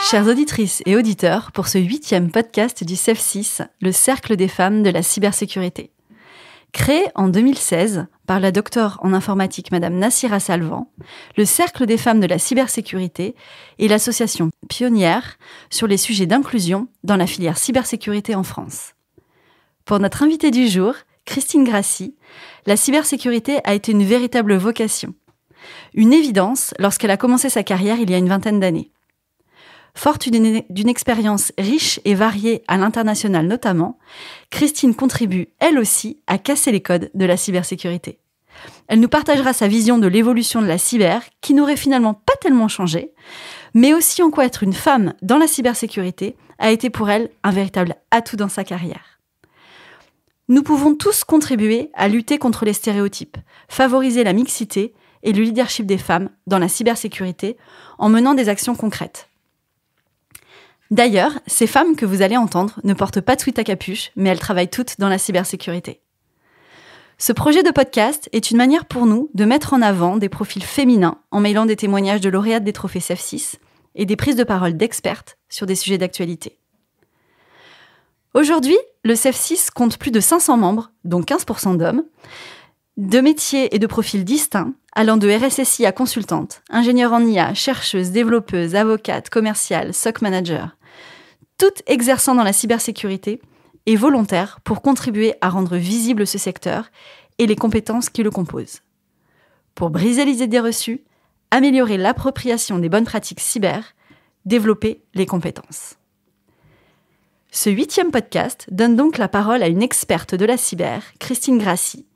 Chères auditrices et auditeurs, pour ce 8e podcast du CEF6, le Cercle des femmes de la cybersécurité. Créé en 2016 par la docteure en informatique Madame Nassira Salvan, le Cercle des femmes de la cybersécurité est l'association pionnière sur les sujets d'inclusion dans la filière cybersécurité en France. Pour notre invitée du jour, Christine Grassi, la cybersécurité a été une véritable vocation. Une évidence lorsqu'elle a commencé sa carrière il y a une vingtaine d'années. Forte d'une expérience riche et variée à l'international notamment, Christine contribue, elle aussi, à casser les codes de la cybersécurité. Elle nous partagera sa vision de l'évolution de la cyber, qui n'aurait finalement pas tellement changé, mais aussi en quoi être une femme dans la cybersécurité a été pour elle un véritable atout dans sa carrière. Nous pouvons tous contribuer à lutter contre les stéréotypes, favoriser la mixité et le leadership des femmes dans la cybersécurité en menant des actions concrètes. D'ailleurs, ces femmes que vous allez entendre ne portent pas de sweat à capuche, mais elles travaillent toutes dans la cybersécurité. Ce projet de podcast est une manière pour nous de mettre en avant des profils féminins en mêlant des témoignages de lauréates des trophées CEF6 et des prises de parole d'expertes sur des sujets d'actualité. Aujourd'hui, le CEF6 compte plus de 500 membres, dont 15% d'hommes, de métiers et de profils distincts, allant de RSSI à consultante, ingénieure en IA, chercheuse, développeuse, avocate, commerciale, SOC manager, toutes exerçant dans la cybersécurité et volontaires pour contribuer à rendre visible ce secteur et les compétences qui le composent. Pour briser les idées reçues, améliorer l'appropriation des bonnes pratiques cyber, développer les compétences. Ce 8e podcast donne donc la parole à une experte de la cyber, Christine Grassi,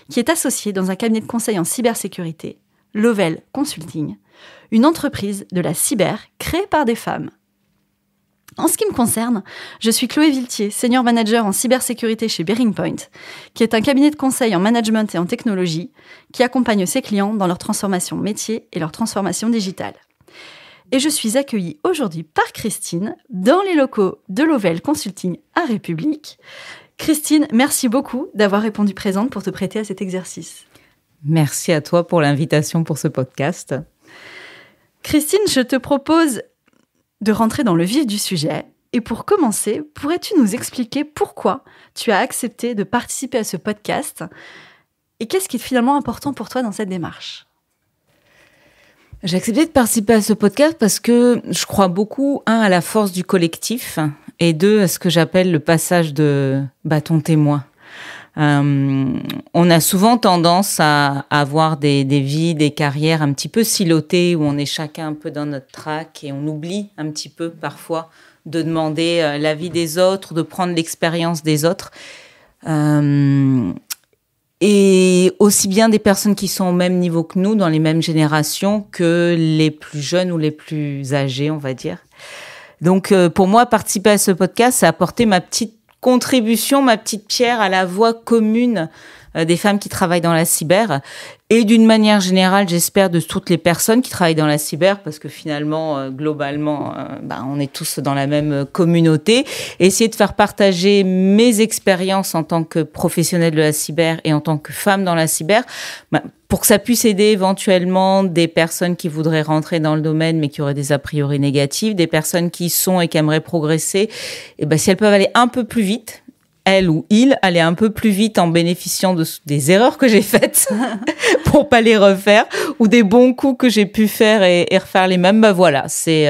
qui est associée dans un cabinet de conseil en cybersécurité, Lovell Consulting, une entreprise de la cyber créée par des femmes. En ce qui me concerne, je suis Chloé Viltier, senior manager en cybersécurité chez Bearing Point, qui est un cabinet de conseil en management et en technologie qui accompagne ses clients dans leur transformation métier et leur transformation digitale. Et je suis accueillie aujourd'hui par Christine dans les locaux de Lovell Consulting à République. Christine, merci beaucoup d'avoir répondu présente pour te prêter à cet exercice. Merci à toi pour l'invitation pour ce podcast. Christine, je te propose de rentrer dans le vif du sujet. Et pour commencer, pourrais-tu nous expliquer pourquoi tu as accepté de participer à ce podcast et qu'est-ce qui est finalement important pour toi dans cette démarche ? J'ai accepté de participer à ce podcast parce que je crois beaucoup, à la force du collectif et deux, à ce que j'appelle le passage de bâton témoin. On a souvent tendance à avoir des vies, des carrières un petit peu silotées où on est chacun un peu dans notre track et on oublie un petit peu parfois de demander l'avis des autres, de prendre l'expérience des autres. Et aussi bien des personnes qui sont au même niveau que nous, dans les mêmes générations, que les plus jeunes ou les plus âgés, on va dire. Donc, pour moi, participer à ce podcast, c'est apporter ma petite contribution, ma petite pierre à la voix commune des femmes qui travaillent dans la cyber et d'une manière générale, j'espère, de toutes les personnes qui travaillent dans la cyber parce que finalement, globalement, on est tous dans la même communauté. Essayer de faire partager mes expériences en tant que professionnelle de la cyber et en tant que femme dans la cyber pour que ça puisse aider éventuellement des personnes qui voudraient rentrer dans le domaine mais qui auraient des a priori négatifs, des personnes qui y sont et qui aimeraient progresser. Et si elles peuvent aller un peu plus vite, elle ou il aller un peu plus vite en bénéficiant des erreurs que j'ai faites pour pas les refaire ou des bons coups que j'ai pu faire et refaire les mêmes. Voilà, c'est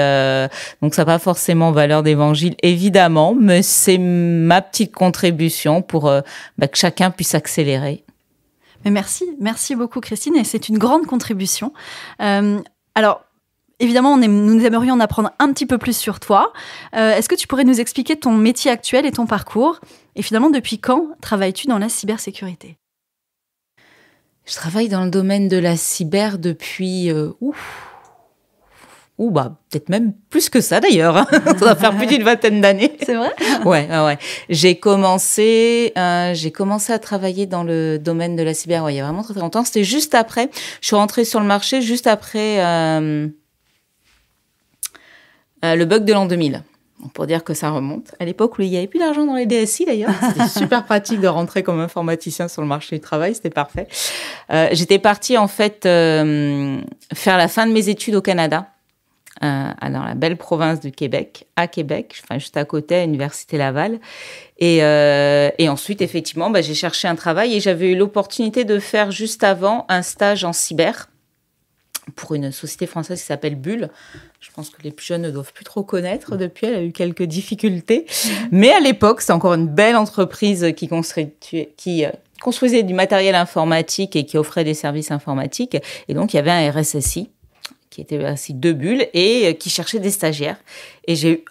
donc ça n'a pas forcément valeur d'évangile évidemment, mais c'est ma petite contribution pour que chacun puisse accélérer. Mais merci beaucoup Christine et c'est une grande contribution. Alors évidemment, nous aimerions en apprendre un petit peu plus sur toi. Est-ce que tu pourrais nous expliquer ton métier actuel et ton parcours ? Et finalement, depuis quand travailles-tu dans la cybersécurité ? Je travaille dans le domaine de la cyber depuis... peut-être même plus que ça d'ailleurs. Ça doit faire plus d'une vingtaine d'années. C'est vrai ? Ouais. J'ai commencé à travailler dans le domaine de la cyber il y a vraiment très, très longtemps. C'était juste après. Je suis rentrée sur le marché juste après... le bug de l'an 2000. Pour dire que ça remonte. À l'époque où il n'y avait plus d'argent dans les DSI d'ailleurs. C'était super pratique de rentrer comme informaticien sur le marché du travail. C'était parfait. J'étais partie en fait faire la fin de mes études au Canada dans la belle province du Québec, à Québec, enfin juste à côté, à l'Université Laval. Et ensuite, effectivement, j'ai cherché un travail et j'avais eu l'opportunité de faire juste avant un stage en cyber pour une société française qui s'appelle Bull. Je pense que les plus jeunes ne doivent plus trop connaître depuis, elle a eu quelques difficultés. Mais à l'époque, c'était encore une belle entreprise qui construisait du matériel informatique et qui offrait des services informatiques. Et donc, il y avait un RSSI qui était aussi de Bull et qui cherchait des stagiaires. Et j'ai eu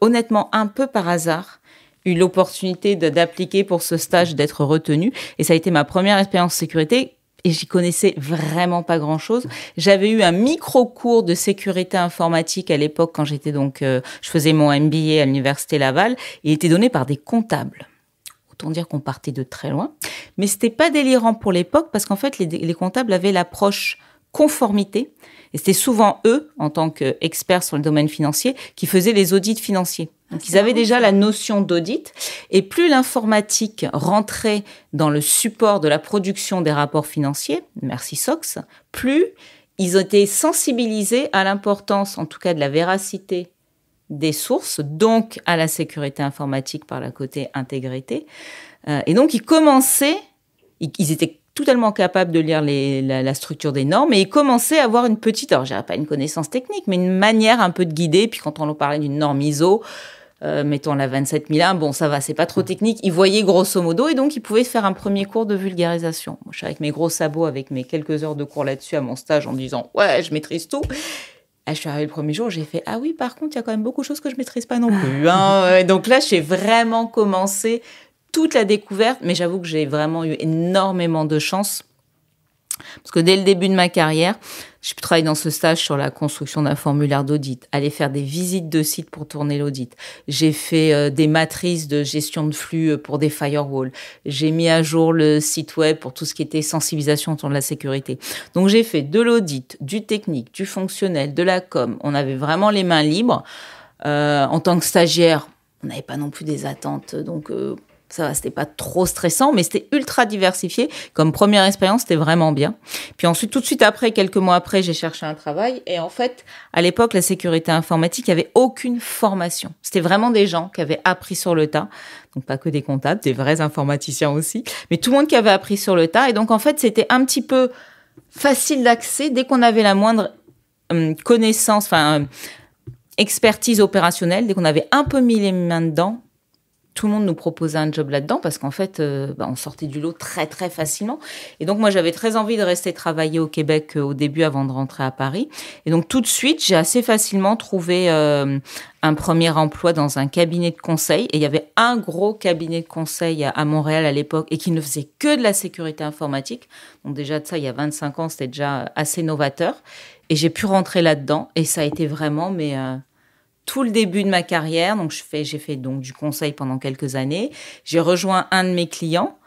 honnêtement, un peu par hasard, eu l'opportunité d'appliquer pour ce stage, d'être retenue. Et ça a été ma première expérience sécurité. Et j'y connaissais vraiment pas grand-chose. J'avais eu un micro-cours de sécurité informatique à l'époque quand j'étais je faisais mon MBA à l'Université Laval. Il était donné par des comptables. Autant dire qu'on partait de très loin. Mais c'était pas délirant pour l'époque parce qu'en fait, les comptables avaient l'approche conformité. Et c'était souvent eux, en tant qu'experts sur le domaine financier, qui faisaient les audits financiers. Donc, ils avaient déjà la notion d'audit. Et plus l'informatique rentrait dans le support de la production des rapports financiers, merci SOX, plus ils étaient sensibilisés à l'importance, en tout cas, de la véracité des sources, donc à la sécurité informatique par la côté intégrité. Et donc, ils étaient totalement capables de lire la structure des normes et ils commençaient à avoir une petite, alors je dirais pas une connaissance technique, mais une manière un peu de guider. Puis quand on leur parlait d'une norme ISO, mettons la 27001, bon ça va, c'est pas trop technique, ils voyaient grosso modo et donc ils pouvaient faire un premier cours de vulgarisation. Moi je suis avec mes gros sabots, avec mes quelques heures de cours là-dessus à mon stage en me disant « ouais, je maîtrise tout ». Je suis arrivée le premier jour, j'ai fait « ah oui, par contre, il y a quand même beaucoup de choses que je maîtrise pas non plus hein. ». Donc là, j'ai vraiment commencé toute la découverte, mais j'avoue que j'ai vraiment eu énormément de chance parce que dès le début de ma carrière, j'ai pu travailler dans ce stage sur la construction d'un formulaire d'audit, aller faire des visites de sites pour tourner l'audit. J'ai fait des matrices de gestion de flux pour des firewalls. J'ai mis à jour le site web pour tout ce qui était sensibilisation autour de la sécurité. Donc j'ai fait de l'audit, du technique, du fonctionnel, de la com. On avait vraiment les mains libres. En tant que stagiaire, on n'avait pas non plus des attentes, donc ça va, c'était pas trop stressant, mais c'était ultra diversifié. Comme première expérience, c'était vraiment bien. Puis ensuite, tout de suite après, quelques mois après, j'ai cherché un travail. Et en fait, à l'époque, la sécurité informatique, il n'y avait aucune formation. C'était vraiment des gens qui avaient appris sur le tas. Donc pas que des comptables, des vrais informaticiens aussi. Mais tout le monde qui avait appris sur le tas. Et donc en fait, c'était un petit peu facile d'accès. Dès qu'on avait la moindre connaissance, expertise opérationnelle, dès qu'on avait un peu mis les mains dedans, tout le monde nous proposait un job là-dedans parce qu'en fait, on sortait du lot très, très facilement. Et donc, moi, j'avais très envie de rester travailler au Québec au début avant de rentrer à Paris. Et donc, tout de suite, j'ai assez facilement trouvé un premier emploi dans un cabinet de conseil. Et il y avait un gros cabinet de conseil à Montréal à l'époque et qui ne faisait que de la sécurité informatique. Donc, déjà de ça, il y a 25 ans, c'était déjà assez novateur. Et j'ai pu rentrer là-dedans et ça a été vraiment tout le début de ma carrière. Donc, j'ai fait donc du conseil pendant quelques années. J'ai rejoint un de mes clients.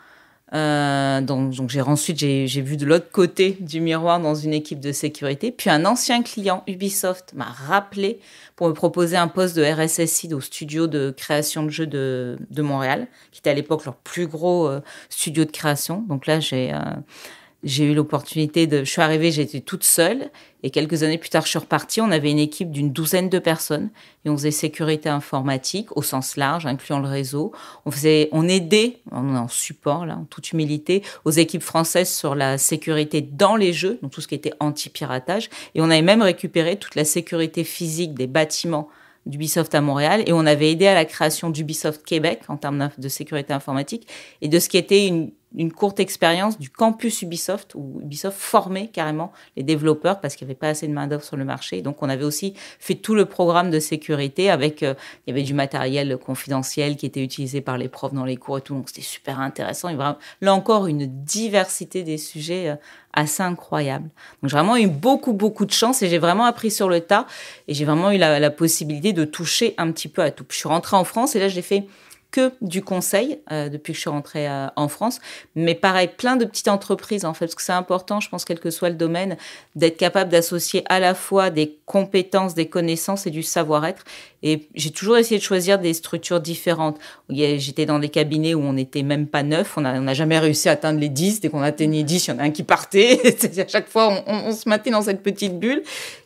Donc ensuite, j'ai vu de l'autre côté du miroir dans une équipe de sécurité. Puis un ancien client, Ubisoft, m'a rappelé pour me proposer un poste de RSSI au studio de création de jeux de Montréal, qui était à l'époque leur plus gros studio de création. Donc là, j'ai eu l'opportunité je suis arrivée, j'étais toute seule. Et quelques années plus tard, je suis repartie. On avait une équipe d'une douzaine de personnes. Et on faisait sécurité informatique au sens large, incluant le réseau. On aidait, on est en support, là, en toute humilité, aux équipes françaises sur la sécurité dans les jeux, donc tout ce qui était anti-piratage. Et on avait même récupéré toute la sécurité physique des bâtiments d'Ubisoft à Montréal. Et on avait aidé à la création d'Ubisoft Québec en termes de sécurité informatique et de ce qui était une courte expérience du campus Ubisoft, où Ubisoft formait carrément les développeurs parce qu'il n'y avait pas assez de main-d'œuvre sur le marché. Donc, on avait aussi fait tout le programme de sécurité avec, il y avait du matériel confidentiel qui était utilisé par les profs dans les cours et tout. Donc, c'était super intéressant. Et vraiment, là encore, une diversité des sujets assez incroyable. Donc, j'ai vraiment eu beaucoup, beaucoup de chance et j'ai vraiment appris sur le tas et j'ai vraiment eu la possibilité de toucher un petit peu à tout. Puis, je suis rentrée en France et là, j'ai fait que du conseil depuis que je suis rentrée en France. Mais pareil, plein de petites entreprises, en fait, parce que c'est important, je pense, quel que soit le domaine, d'être capable d'associer à la fois des compétences, des connaissances et du savoir-être. Et j'ai toujours essayé de choisir des structures différentes. J'étais dans des cabinets où on n'était même pas 9. On n'a jamais réussi à atteindre les 10. Dès qu'on atteignait 10, il y en a un qui partait. À chaque fois, on se maintenait dans cette petite bulle.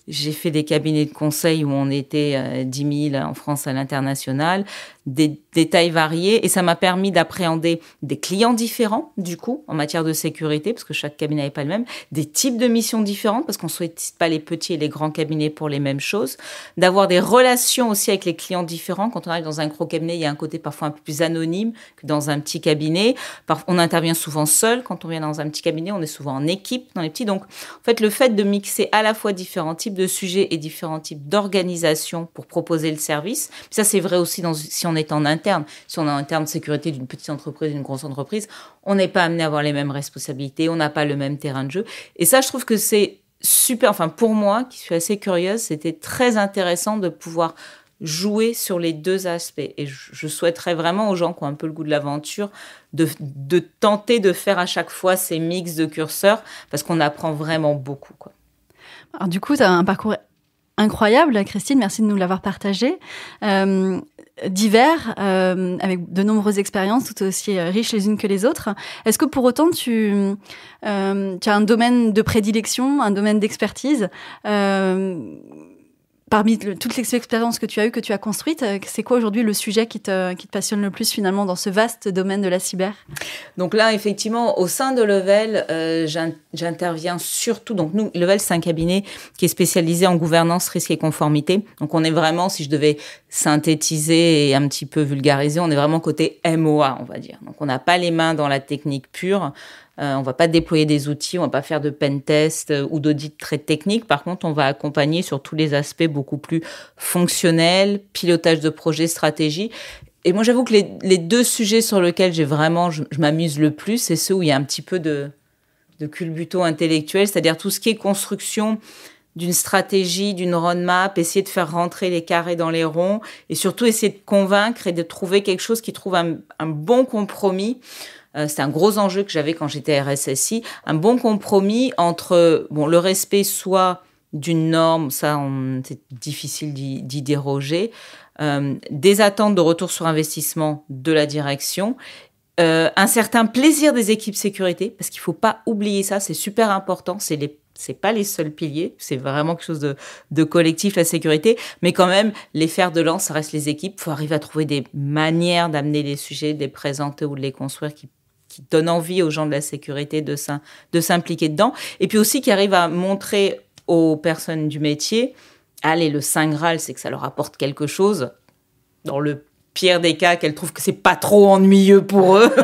J'ai fait des cabinets de conseil où on était 10 000 en France à l'international, des tailles variées. Et ça m'a permis d'appréhender des clients différents, du coup, en matière de sécurité, parce que chaque cabinet n'est pas le même, des types de missions différentes, parce qu'on ne souhaite pas les petits et les grands cabinets pour les mêmes choses, d'avoir des relations aussi avec les clients différents. Quand on arrive dans un gros cabinet, il y a un côté parfois un peu plus anonyme que dans un petit cabinet. On intervient souvent seul. Quand on vient dans un petit cabinet, on est souvent en équipe dans les petits. Donc, en fait, le fait de mixer à la fois différents types de sujets et différents types d'organisations pour proposer le service. Ça, c'est vrai aussi si on est en interne. Si on est en interne de sécurité d'une petite entreprise, d'une grosse entreprise, on n'est pas amené à avoir les mêmes responsabilités, on n'a pas le même terrain de jeu. Et ça, je trouve que c'est super. Enfin, pour moi, qui suis assez curieuse, c'était très intéressant de pouvoir jouer sur les deux aspects. Et je souhaiterais vraiment aux gens qui ont un peu le goût de l'aventure de tenter de faire à chaque fois ces mix de curseurs parce qu'on apprend vraiment beaucoup, quoi. Alors, du coup, tu as un parcours incroyable, Christine. Merci de nous l'avoir partagé. Divers, avec de nombreuses expériences, tout aussi riches les unes que les autres. Est-ce que pour autant, tu as un domaine de prédilection, un domaine d'expertise parmi toutes les expériences que tu as eues, que tu as construites, c'est quoi aujourd'hui le sujet qui te passionne le plus finalement dans ce vaste domaine de la cyber ? Donc là, effectivement, au sein de Level, j'interviens surtout. Donc nous, Level, c'est un cabinet qui est spécialisé en gouvernance, risque et conformité. Donc on est vraiment, si je devais synthétiser et un petit peu vulgariser, on est vraiment côté MOA, on va dire. Donc on n'a pas les mains dans la technique pure. On va pas déployer des outils, on va pas faire de pen test ou d'audit très technique. Par contre, on va accompagner sur tous les aspects beaucoup plus fonctionnels, pilotage de projet, stratégie. Et moi, j'avoue que les deux sujets sur lesquels je m'amuse le plus, c'est ceux où il y a un petit peu de culbuto intellectuel, c'est-à-dire tout ce qui est construction d'une stratégie, d'une roadmap, essayer de faire rentrer les carrés dans les ronds et surtout essayer de convaincre et de trouver quelque chose qui trouve un bon compromis. C'était un gros enjeu que j'avais quand j'étais RSSI, un bon compromis entre le respect soit d'une norme, ça c'est difficile d'y déroger, des attentes de retour sur investissement de la direction, un certain plaisir des équipes sécurité, parce qu'il ne faut pas oublier ça, c'est super important, c'est pas les seuls piliers, c'est vraiment quelque chose de collectif, la sécurité, mais quand même, les fers de lance, ça reste les équipes. Il faut arriver à trouver des manières d'amener les sujets, de les présenter ou de les construire qui donnent envie aux gens de la sécurité de s'impliquer dedans. Et puis aussi qui arrivent à montrer aux personnes du métier, allez, le Saint Graal, c'est que ça leur apporte quelque chose. Dans le pire des cas, qu'elles trouvent que c'est pas trop ennuyeux pour eux,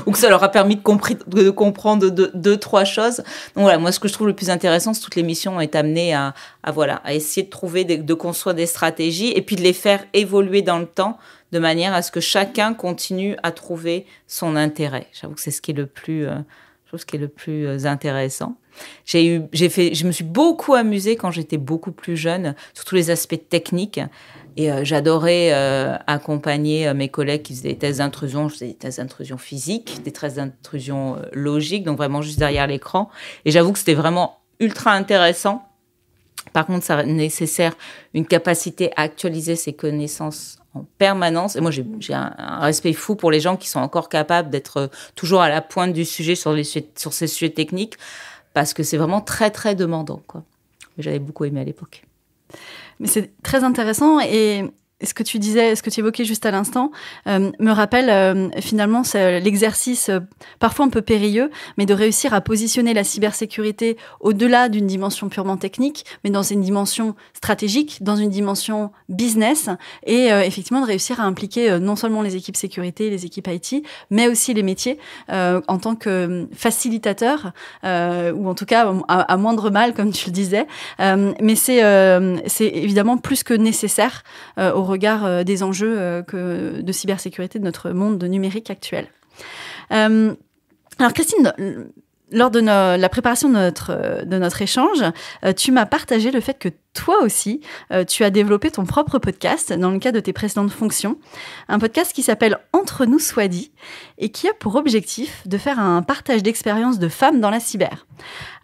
ou que ça leur a permis de comprendre deux, trois choses. Donc voilà, moi, ce que je trouve le plus intéressant, c'est que toutes les missions ont été amenées à essayer de trouver, de construire des stratégies et puis de les faire évoluer dans le temps de manière à ce que chacun continue à trouver son intérêt. J'avoue que c'est ce qui est le plus intéressant. Je me suis beaucoup amusée quand j'étais beaucoup plus jeune, sur tous les aspects techniques. Et j'adorais accompagner mes collègues qui faisaient des tests d'intrusion. Je faisais des tests d'intrusion physique, des tests d'intrusion logique, donc vraiment juste derrière l'écran. Et j'avoue que c'était vraiment ultra intéressant. Par contre, ça nécessaire une capacité à actualiser ses connaissances en permanence. Et moi, j'ai un respect fou pour les gens qui sont encore capables d'être toujours à la pointe du sujet sur ces sujets techniques, parce que c'est vraiment très, très demandant, quoi. J'avais beaucoup aimé à l'époque. Mais c'est très intéressant et ce que tu disais, ce que tu évoquais juste à l'instant, me rappelle finalement c'est l'exercice parfois un peu périlleux, mais de réussir à positionner la cybersécurité au-delà d'une dimension purement technique, mais dans une dimension stratégique, dans une dimension business, et effectivement de réussir à impliquer non seulement les équipes sécurité, les équipes IT, mais aussi les métiers en tant que facilitateurs, ou en tout cas à moindre mal, comme tu le disais. Mais c'est évidemment plus que nécessaire au regard des enjeux de cybersécurité de notre monde numérique actuel. Alors Christine, lors de la préparation de notre échange, tu m'as partagé le fait que toi aussi, tu as développé ton propre podcast dans le cadre de tes précédentes fonctions. Un podcast qui s'appelle Entre nous soit dit et qui a pour objectif de faire un partage d'expériences de femmes dans la cyber.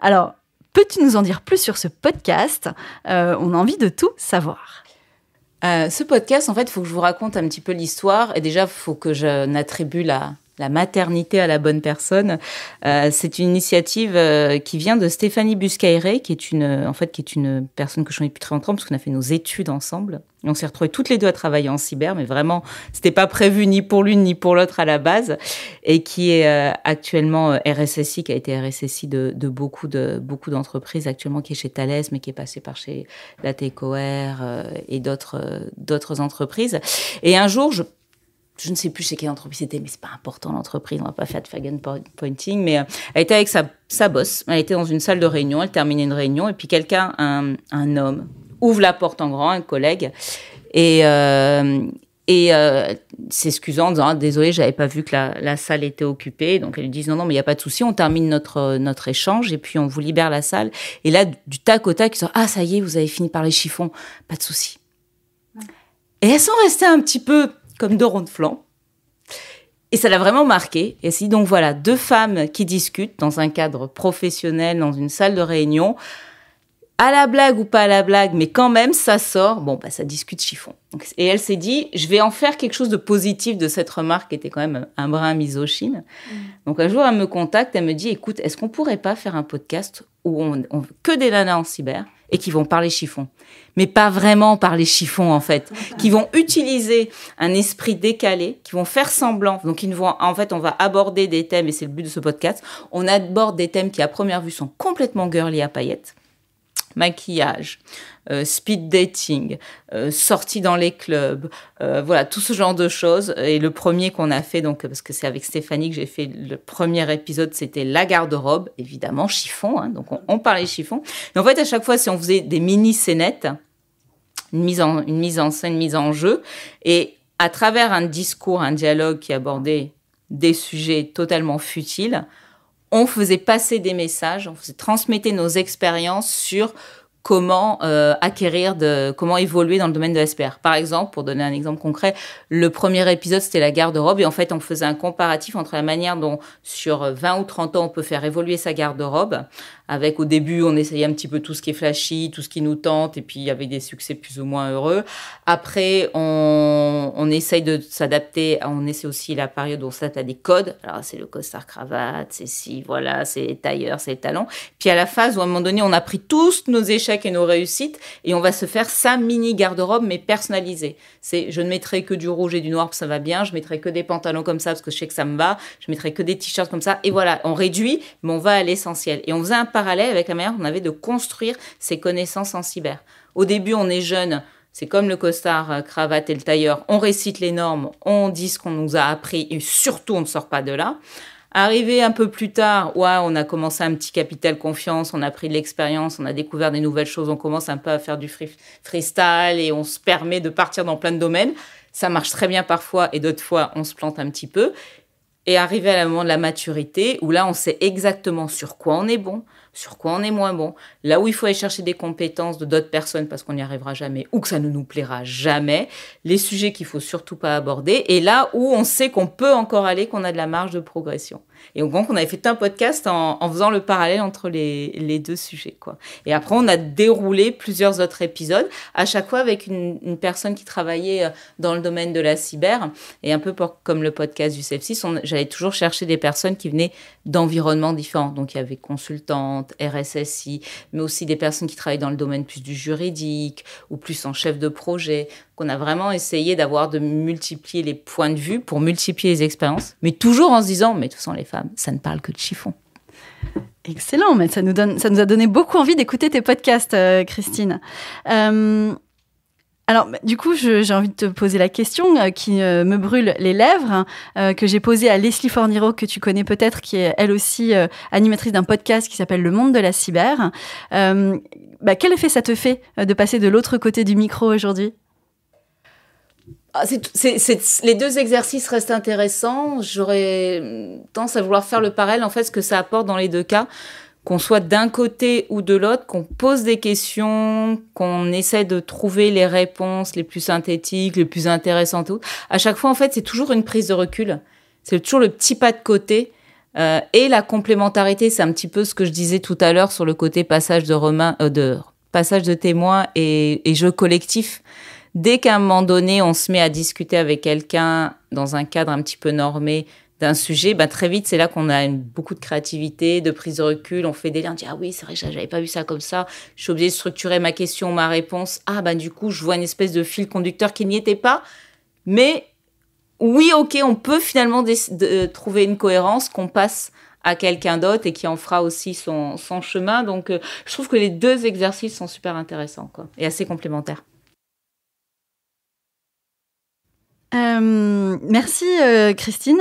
Alors, peux-tu nous en dire plus sur ce podcast ? On a envie de tout savoir. Ce podcast, en fait, il faut que je vous raconte un petit peu l'histoire. Et déjà, il faut que je n'attribue la maternité à la bonne personne. C'est une initiative qui vient de Stéphanie Buscaire, qui est une personne que je connais depuis très longtemps, parce qu'on a fait nos études ensemble. Et on s'est retrouvés toutes les deux à travailler en cyber, mais vraiment, c'était pas prévu ni pour l'une ni pour l'autre à la base, et qui est actuellement RSSI, qui a été RSSI de beaucoup d'entreprises actuellement, qui est chez Thales, mais qui est passé par chez Latécoère et d'autres entreprises. Et un jour, je ne sais plus chez quelle entreprise c'était, mais c'est pas important l'entreprise, on va pas faire de fag pointing, mais elle était avec sa boss, elle était dans une salle de réunion, elle terminait une réunion, et puis quelqu'un, un homme, ouvre la porte en grand, un collègue, et s'excusant en disant « Désolé, j'avais pas vu que la salle était occupée », donc elle lui dit « Non, mais il y a pas de souci, on termine notre échange, et puis on vous libère la salle », et là, du tac au tac, ils sont « Ah, ça y est, vous avez fini par les chiffons, pas de souci. » Et elles sont restées un petit peu comme deux ronds de flanc. Et ça l'a vraiment marqué. Et si donc voilà, deux femmes qui discutent dans un cadre professionnel, dans une salle de réunion, à la blague ou pas à la blague, mais quand même, ça sort. Bon, bah, ça discute chiffon. Et elle s'est dit, je vais en faire quelque chose de positif de cette remarque qui était quand même un brin misogyne. Donc un jour, elle me contacte, elle me dit, écoute, est-ce qu'on pourrait pas faire un podcast où on que des nanas en cyber et qui vont parler chiffon, mais pas vraiment parler chiffon en fait, qui vont utiliser un esprit décalé, qui vont faire semblant. Donc en fait, on va aborder des thèmes, et c'est le but de ce podcast. On aborde des thèmes qui à première vue sont complètement girly à paillettes. Maquillage, speed dating, sortie dans les clubs, voilà, tout ce genre de choses. Et le premier qu'on a fait, donc, parce que c'est avec Stéphanie que j'ai fait le premier épisode, c'était la garde-robe, évidemment, chiffon, hein, donc on parlait chiffon. Et en fait, à chaque fois, si on faisait des mini-scénettes, une mise en scène, une mise en jeu, et à travers un discours, un dialogue qui abordait des sujets totalement futiles, on faisait passer des messages, on faisait transmettre nos expériences sur comment comment évoluer dans le domaine de la cyber. Par exemple, pour donner un exemple concret, le premier épisode, c'était la garde-robe, et en fait, on faisait un comparatif entre la manière dont, sur 20 ou 30 ans, on peut faire évoluer sa garde-robe, avec, au début, on essayait un petit peu tout ce qui est flashy, tout ce qui nous tente, et puis avec des succès plus ou moins heureux. Après, on essaye de s'adapter, on essaie aussi la période où on s'adapte à des codes. Alors, c'est le costard cravate, c'est ci, voilà, c'est les tailleurs, c'est les talons. Puis à la phase où, à un moment donné, on a pris tous nos échecs et nos réussites, et on va se faire sa mini garde-robe, mais personnalisée. C'est, je ne mettrai que du rouge et du noir, ça va bien, je mettrai que des pantalons comme ça, parce que je sais que ça me va, je mettrai que des t-shirts comme ça, et voilà, on réduit, mais on va à l'essentiel. Et on faisait un parallèle avec la manière qu'on avait de construire ses connaissances en cyber. Au début, on est jeune, c'est comme le costard, cravate et le tailleur, on récite les normes, on dit ce qu'on nous a appris, et surtout, on ne sort pas de là. Arrivé un peu plus tard, ouais, on a commencé un petit capital confiance, on a pris de l'expérience, on a découvert des nouvelles choses, on commence un peu à faire du freestyle et on se permet de partir dans plein de domaines. Ça marche très bien parfois et d'autres fois, on se plante un petit peu. Et arrivé à un moment de la maturité, où là, on sait exactement sur quoi on est bon, sur quoi on est moins bon, là où il faut aller chercher des compétences de d'autres personnes parce qu'on n'y arrivera jamais ou que ça ne nous plaira jamais, les sujets qu'il faut surtout pas aborder, et là où on sait qu'on peut encore aller, qu'on a de la marge de progression. Et donc, on avait fait un podcast en faisant le parallèle entre les deux sujets, quoi. Et après, on a déroulé plusieurs autres épisodes, à chaque fois avec une personne qui travaillait dans le domaine de la cyber, et un peu comme le podcast du Sepsis, j'allais toujours chercher des personnes qui venaient d'environnements différents. Donc, il y avait consultantes, RSSI, mais aussi des personnes qui travaillent dans le domaine plus du juridique ou plus en chef de projet. Qu'on a vraiment essayé de multiplier les points de vue pour multiplier les expériences, mais toujours en se disant, mais de toute façon, les femmes, ça ne parle que de chiffon. Excellent, mais ça nous a donné beaucoup envie d'écouter tes podcasts, Christine. Alors, du coup, j'ai envie de te poser la question qui me brûle les lèvres, que j'ai posée à Leslie Forniro, que tu connais peut-être, qui est elle aussi animatrice d'un podcast qui s'appelle Le Monde de la Cyber. Quel effet ça te fait de passer de l'autre côté du micro aujourd'hui ? Les deux exercices restent intéressants. J'aurais tendance à vouloir faire le parallèle, en fait, ce que ça apporte dans les deux cas, qu'on soit d'un côté ou de l'autre, qu'on pose des questions, qu'on essaie de trouver les réponses les plus synthétiques, les plus intéressantes. À chaque fois, en fait, c'est toujours une prise de recul. C'est toujours le petit pas de côté. Et la complémentarité, c'est un petit peu ce que je disais tout à l'heure sur le côté passage de témoins et jeu collectif. dès qu'à un moment donné, on se met à discuter avec quelqu'un dans un cadre un petit peu normé d'un sujet, très vite, c'est là qu'on a beaucoup de créativité, de prise de recul. On fait des liens, on dit « Ah oui, c'est vrai, j'avais pas vu ça comme ça. Je suis obligée de structurer ma question, ma réponse. Ah, du coup, je vois une espèce de fil conducteur qui n'y était pas. Mais oui, ok, on peut finalement trouver une cohérence qu'on passe à quelqu'un d'autre et qui en fera aussi son chemin. » Donc, je trouve que les deux exercices sont super intéressants, quoi, et assez complémentaires. Merci Christine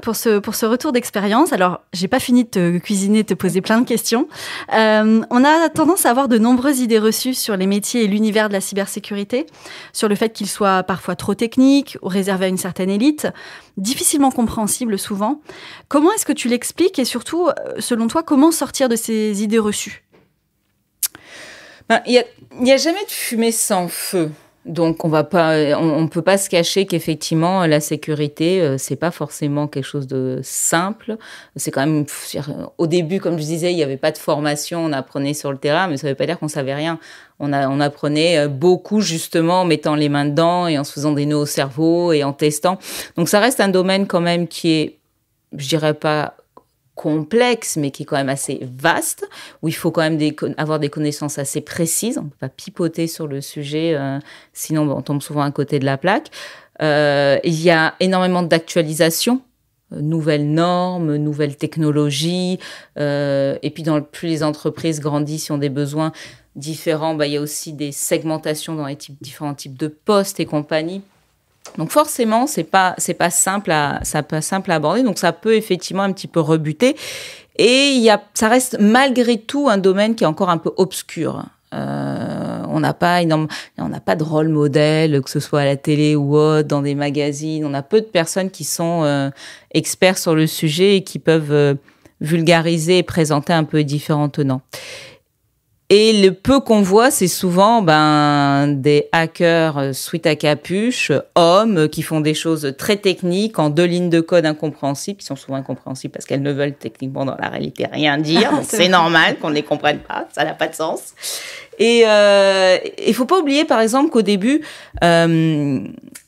pour ce retour d'expérience. Alors, j'ai pas fini de te cuisiner, de te poser plein de questions. On a tendance à avoir de nombreuses idées reçues sur les métiers et l'univers de la cybersécurité, sur le fait qu'ils soient parfois trop techniques ou réservés à une certaine élite, difficilement compréhensibles souvent. Comment est-ce que tu l'expliques et surtout, selon toi, comment sortir de ces idées reçues ? Il y a jamais de fumée sans feu. Donc, on peut pas se cacher qu'effectivement, la sécurité, c'est pas forcément quelque chose de simple. C'est quand même, au début, comme je disais, il y avait pas de formation, on apprenait sur le terrain, mais ça veut pas dire qu'on savait rien. On apprenait beaucoup, justement, en mettant les mains dedans et en se faisant des nœuds au cerveau et en testant. Donc, ça reste un domaine quand même qui est, je dirais pas complexe, mais qui est quand même assez vaste, où il faut quand même avoir des connaissances assez précises. On ne peut pas pipoter sur le sujet, sinon on tombe souvent à côté de la plaque. Il y a énormément d'actualisation, nouvelles normes, nouvelles technologies, et puis plus les entreprises grandissent, ont des besoins différents, il y a aussi des segmentations dans les différents types de postes et compagnie. Donc forcément, c'est pas simple à aborder. Donc ça peut effectivement un petit peu rebuter. Et ça reste malgré tout un domaine qui est encore un peu obscur. On n'a pas de rôle modèle, que ce soit à la télé ou autre, dans des magazines. On a peu de personnes qui sont experts sur le sujet et qui peuvent vulgariser et présenter un peu les différents tenants. Et le peu qu'on voit, c'est souvent des hackers sweat à capuche, hommes, qui font des choses très techniques en 2 lignes de code incompréhensibles, qui sont souvent incompréhensibles parce qu'elles ne veulent techniquement dans la réalité rien dire. Donc c'est normal qu'on ne les comprenne pas, ça n'a pas de sens. Et il faut pas oublier, par exemple, qu'au début,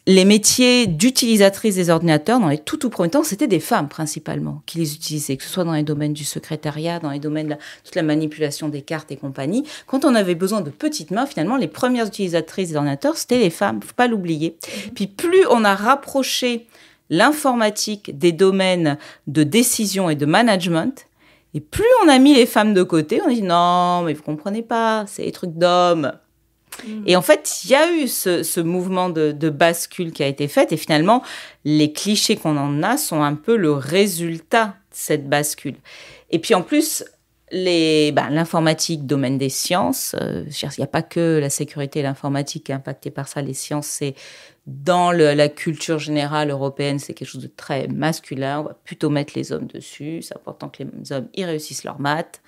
les métiers d'utilisatrices des ordinateurs, dans les tout premiers temps, c'était des femmes principalement qui les utilisaient, que ce soit dans les domaines du secrétariat, dans les domaines de toute la manipulation des cartes et compagnie. Quand on avait besoin de petites mains, finalement, les premières utilisatrices des ordinateurs, c'était les femmes. Faut pas l'oublier. Puis plus on a rapproché l'informatique des domaines de décision et de management, et plus on a mis les femmes de côté, on a dit non, mais vous comprenez pas, c'est des trucs d'hommes. Et en fait, il y a eu ce mouvement de bascule qui a été fait. Et finalement, les clichés qu'on en a sont un peu le résultat de cette bascule. Et puis en plus, l'informatique, domaine des sciences, il n'y a pas que la sécurité et l'informatique qui est impactée par ça. Les sciences, c'est dans la culture générale européenne, c'est quelque chose de très masculin. On va plutôt mettre les hommes dessus. C'est important que les hommes y réussissent leurs maths.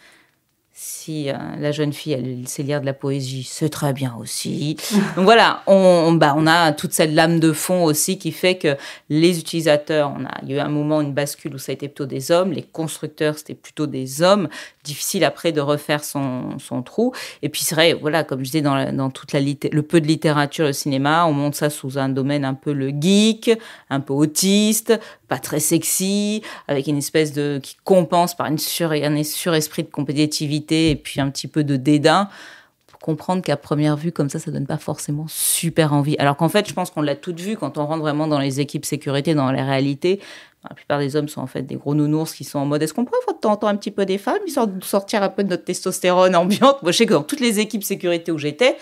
Si la jeune fille, elle sait lire de la poésie, c'est très bien aussi. Donc voilà, on a toute cette lame de fond aussi qui fait que les utilisateurs, il y a eu un moment, une bascule où ça a été plutôt des hommes, les constructeurs, c'était plutôt des hommes. Difficile après de refaire son trou. Et puis c'est vrai, voilà, comme je disais, dans toute le peu de littérature, le cinéma, on monte ça sous un domaine un peu le geek, un peu autiste, pas très sexy, avec une espèce qui compense par un suresprit de compétitivité et puis un petit peu de dédain. Pour comprendre qu'à première vue, comme ça donne pas forcément super envie. Alors qu'en fait, je pense qu'on l'a toutes vu quand on rentre vraiment dans les équipes sécurité, dans la réalité. La plupart des hommes sont en fait des gros nounours qui sont en mode est-ce qu'on pourrait de temps en temps un petit peu des femmes, histoire de sortir un peu de notre testostérone ambiante. Moi, je sais que dans toutes les équipes sécurité où j'étais,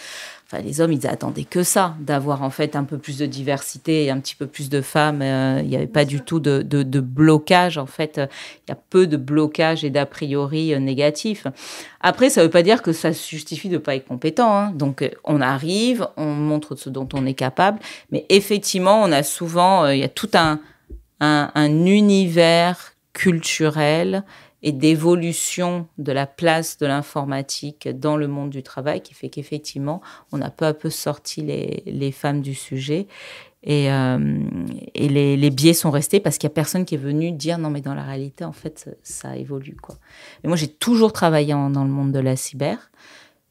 les hommes, ils attendaient que ça, d'avoir en fait un peu plus de diversité et un petit peu plus de femmes. Il n'y avait pas du tout de blocage. En fait, il y a peu de blocage et d'a priori négatifs. Après, ça ne veut pas dire que ça justifie de ne pas être compétent. Hein. Donc, on arrive, on montre ce dont on est capable. Mais effectivement, on a souvent, il y a tout un univers culturel et d'évolution de la place de l'informatique dans le monde du travail qui fait qu'effectivement, on a peu à peu sorti les femmes du sujet et les biais sont restés parce qu'il n'y a personne qui est venu dire non mais dans la réalité, en fait, ça évolue, quoi. Et moi, j'ai toujours travaillé dans le monde de la cyber.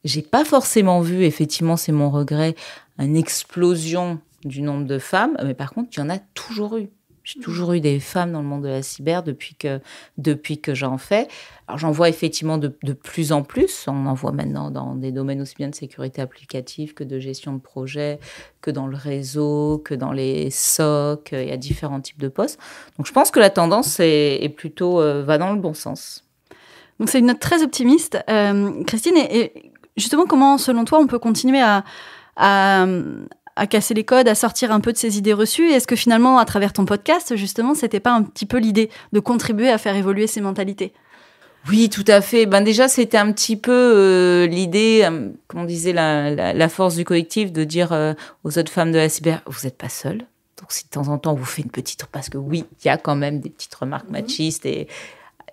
j'ai pas forcément vu, effectivement, c'est mon regret, une explosion du nombre de femmes, mais par contre, il y en a toujours eu. J'ai toujours eu des femmes dans le monde de la cyber depuis que j'en fais. Alors, j'en vois effectivement de plus en plus. On en voit maintenant dans des domaines aussi bien de sécurité applicative que de gestion de projet, que dans le réseau, que dans les SOC. Il y a différents types de postes. Donc, je pense que la tendance est plutôt va dans le bon sens. Donc, c'est une note très optimiste. Christine, et justement, comment, selon toi, on peut continuer à casser les codes, à sortir un peu de ces idées reçues? Et est-ce que finalement, à travers ton podcast, justement, c'était pas un petit peu l'idée de contribuer à faire évoluer ces mentalités? Oui, tout à fait. Déjà, c'était un petit peu l'idée, comme on disait, la force du collectif, de dire aux autres femmes de la cyber, vous n'êtes pas seules. Donc, si de temps en temps, on vous fait une petite... Parce que oui, il y a quand même des petites remarques machistes et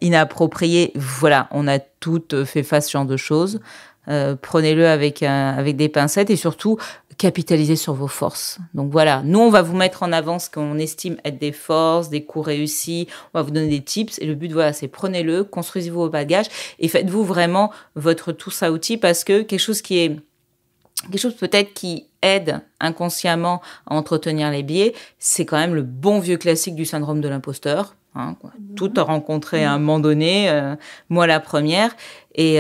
inappropriées. Voilà, on a toutes fait face à ce genre de choses. Prenez-le avec des pincettes et surtout capitalisez sur vos forces. Donc voilà, nous on va vous mettre en avant ce qu'on estime être des forces, des coups réussis, on va vous donner des tips et le but voilà, c'est prenez-le, construisez vos bagages et faites-vous vraiment votre tous à outils parce que quelque chose peut-être qui aide inconsciemment à entretenir les biais, c'est quand même le bon vieux classique du syndrome de l'imposteur. Tout a rencontré à un moment donné, moi la première, et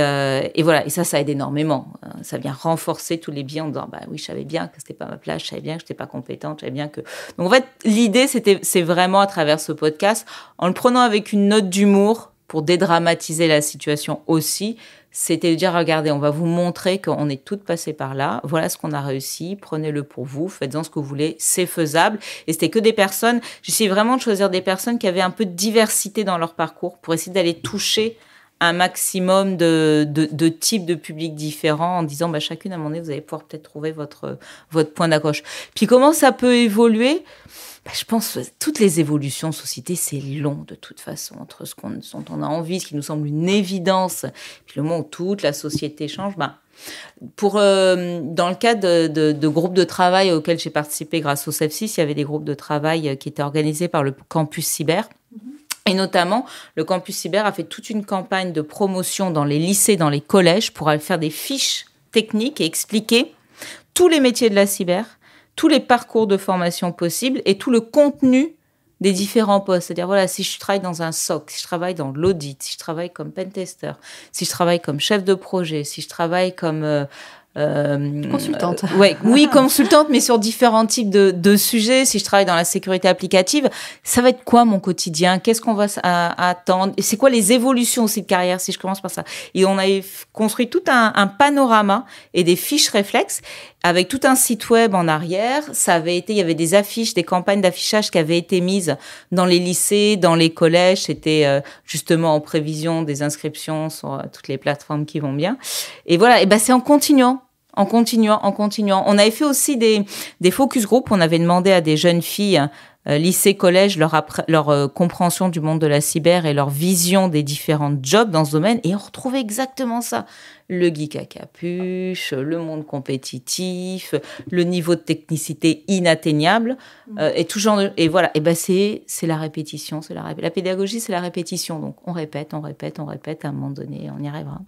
voilà, et ça aide énormément. Ça vient renforcer tous les biais en disant oui, je savais bien que c'était pas ma place, je savais bien que j'étais pas compétente, je savais bien que. Donc en fait, l'idée c'est vraiment à travers ce podcast, en le prenant avec une note d'humour pour dédramatiser la situation aussi. C'était de dire, regardez, on va vous montrer qu'on est toutes passées par là. Voilà ce qu'on a réussi. Prenez-le pour vous. Faites-en ce que vous voulez. C'est faisable. Et c'était que des personnes. J'essayais vraiment de choisir des personnes qui avaient un peu de diversité dans leur parcours pour essayer d'aller toucher un maximum de types de publics différents en disant, chacune à un moment donné, vous allez pouvoir peut-être trouver votre point d'accroche. Puis comment ça peut évoluer? Je pense que toutes les évolutions de société, c'est long de toute façon, entre ce dont on a envie, ce qui nous semble une évidence, puis le moment où toute la société change. Dans le cadre de groupes de travail auxquels j'ai participé grâce au CEF6, il y avait des groupes de travail qui étaient organisés par le campus cyber. Et notamment, le campus cyber a fait toute une campagne de promotion dans les lycées, dans les collèges, pour aller faire des fiches techniques et expliquer tous les métiers de la cyber, tous les parcours de formation possibles et tout le contenu des différents postes. C'est-à-dire, voilà, si je travaille dans un SOC, si je travaille dans l'audit, si je travaille comme pentester, si je travaille comme chef de projet, si je travaille comme... consultante. Oui, consultante, mais sur différents types de sujets. Si je travaille dans la sécurité applicative, ça va être quoi mon quotidien? Qu'est-ce qu'on va attendre? Et c'est quoi les évolutions aussi de carrière si je commence par ça? Et on avait construit tout un panorama et des fiches réflexes avec tout un site web en arrière. Il y avait des affiches, des campagnes d'affichage qui avaient été mises dans les lycées, dans les collèges. C'était justement en prévision des inscriptions sur toutes les plateformes qui vont bien. Et voilà, et c'est en continuant. En continuant. On avait fait aussi des focus group. On avait demandé à des jeunes filles, lycée, collège, leur compréhension du monde de la cyber et leur vision des différents jobs dans ce domaine. Et on retrouvait exactement ça. Le geek à capuche, le monde compétitif, le niveau de technicité inatteignable, et tout genre de... Et voilà, c'est la répétition. La pédagogie, c'est la répétition. Donc, on répète. À un moment donné, on y arrivera.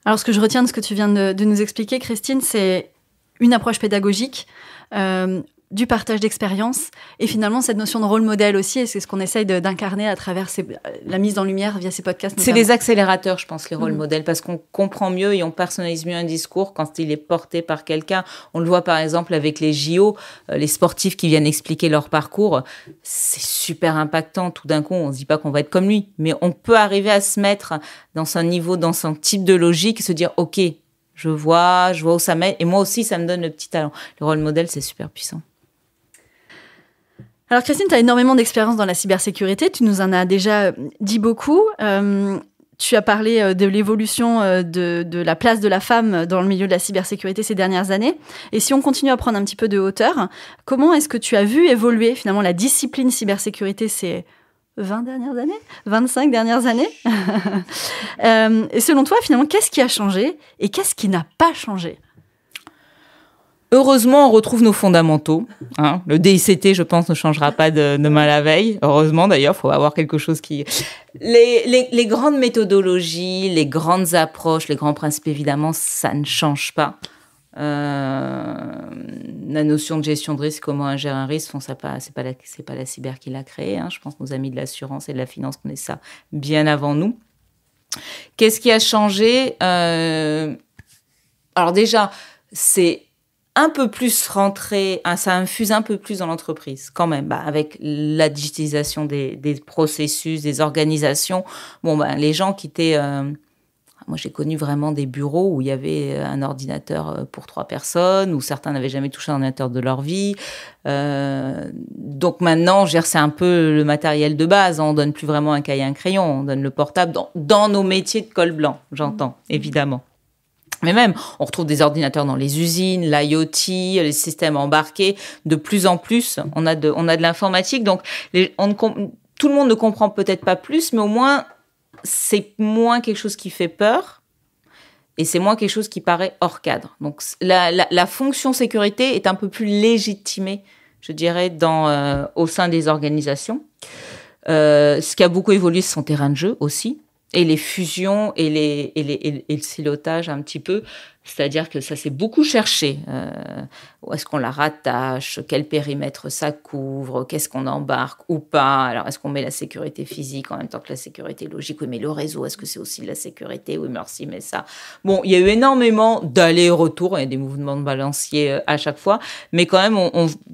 Alors, ce que je retiens de ce que tu viens de nous expliquer, Christine, c'est une approche pédagogique, du partage d'expérience et finalement cette notion de rôle modèle aussi, et c'est ce qu'on essaye d'incarner à travers la mise en lumière via ces podcasts. Notamment. C'est des accélérateurs, je pense, les rôles modèles, parce qu'on comprend mieux et on personnalise mieux un discours quand il est porté par quelqu'un. On le voit par exemple avec les JO, les sportifs qui viennent expliquer leur parcours, c'est super impactant. Tout d'un coup, on ne se dit pas qu'on va être comme lui, mais on peut arriver à se mettre dans son niveau, dans son type de logique et se dire « Ok, je vois où ça mène, et moi aussi, ça me donne le petit talent. » Le rôle modèle, c'est super puissant. Alors Christine, tu as énormément d'expérience dans la cybersécurité, tu nous en as déjà dit beaucoup. Tu as parlé de l'évolution de la place de la femme dans le milieu de la cybersécurité ces dernières années. Et si on continue à prendre un petit peu de hauteur, comment est-ce que tu as vu évoluer finalement la discipline cybersécurité ces 20 dernières années, 25 dernières années Et selon toi, finalement, qu'est-ce qui a changé et qu'est-ce qui n'a pas changé? Heureusement, on retrouve nos fondamentaux. Hein. Le DICT, je pense, ne changera pas de demain à la veille. Heureusement, d'ailleurs, il faut avoir quelque chose qui... Les grandes méthodologies, les grandes approches, les grands principes, évidemment, ça ne change pas. La notion de gestion de risque, comment on gère un risque, c'est pas la cyber qui l'a créé. Hein. Je pense que nos amis de l'assurance et de la finance connaissent ça bien avant nous. Qu'est-ce qui a changé Alors déjà, c'est un peu plus rentré, ça infuse un peu plus dans l'entreprise quand même, avec la digitalisation des processus, des organisations. Les gens qui étaient... moi, j'ai connu vraiment des bureaux où il y avait un ordinateur pour 3 personnes, où certains n'avaient jamais touché un ordinateur de leur vie. Donc maintenant, c'est un peu le matériel de base. On donne plus vraiment un cahier, un crayon. On donne le portable dans nos métiers de col blanc, j'entends, évidemment. Mais même, on retrouve des ordinateurs dans les usines, l'IoT, les systèmes embarqués. De plus en plus, on a de l'informatique. Donc, tout le monde ne comprend peut-être pas plus, mais au moins, c'est moins quelque chose qui fait peur et c'est moins quelque chose qui paraît hors cadre. Donc, la fonction sécurité est un peu plus légitimée, je dirais, au sein des organisations. Ce qui a beaucoup évolué, c'est son terrain de jeu aussi. Et les fusions et le silotage un petit peu, c'est-à-dire que ça s'est beaucoup cherché. Où est-ce qu'on la rattache? Quel périmètre ça couvre? Qu'est-ce qu'on embarque ou pas? Alors, est-ce qu'on met la sécurité physique en même temps que la sécurité logique? Oui, mais le réseau, est-ce que c'est aussi de la sécurité? Oui, merci, mais ça... Bon, il y a eu énormément d'allers-retours, il y a des mouvements de balancier à chaque fois, mais quand même,